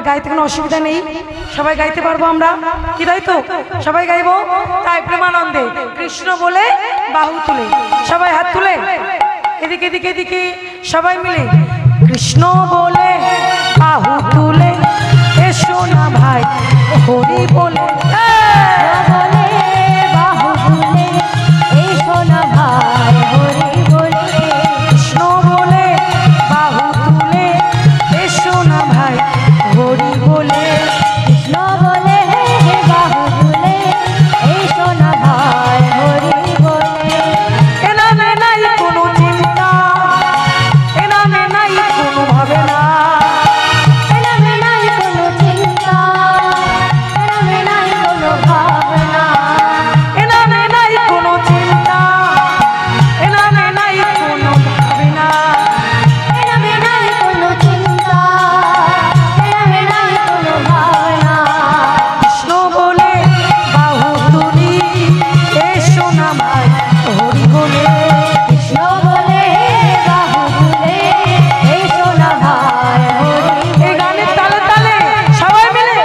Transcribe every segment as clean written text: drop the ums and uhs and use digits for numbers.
গাইতে কোনো অসুবিধা নেই, সবাই গাইতে পারবো আমরা, কি তাই তো? সবাই গাইবো। তাই প্রেমানন্দে কৃষ্ণ বলে বাহু তুলে, সবাই হাত তুলে এদিকে এদিকে এদিকে সবাই মিলে কৃষ্ণ বলে বাহু তুলে এসো না ভাই হরি বলে, বাহু তুলে এসো না ভাই হরি বলে, কৃষ্ণ বলে বাহু তুলে এসো না ভাই হরি বলে, কৃষ্ণ বলে বাহু তুলে এসো না ভাই হরি বলে। এ নামে নাই কোনো চিন্তা, এ নামে নাই কোনো ভাবনা, এ নামে নাই কোনো চিন্তা, এ নামে নাই কোনো ভাবনা, এ নামে নাই কোনো চিন্তা, এ নামে নাই কোনো ভাবনা, এ নামে নাই কোনো চিন্তা, এ নামে নাই কোনো ভাবনা। কৃষ্ণ বলে বাহু তুলি এসো না ভাই হরি বলে, কৃষ্ণ বলে বাহু তুলে এসো না ভাই হরি এই গানের তালে তালে সবাই মিলে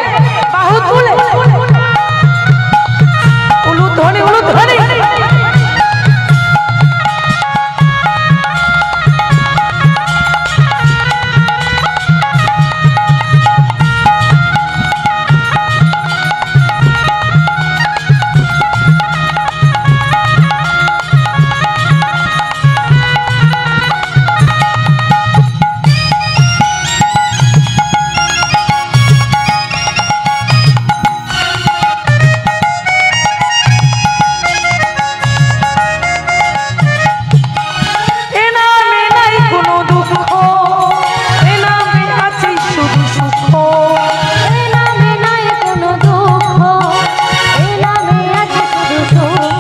বাহু তুলে উলুধ্বনি উলুধ্বনি। এ নামে নাই কোনো দুঃখ, এ নামে আছে শুধু সুখ, এ নামে নাই কোনো দুঃখ, এ নামে আছে শুধু সুখ,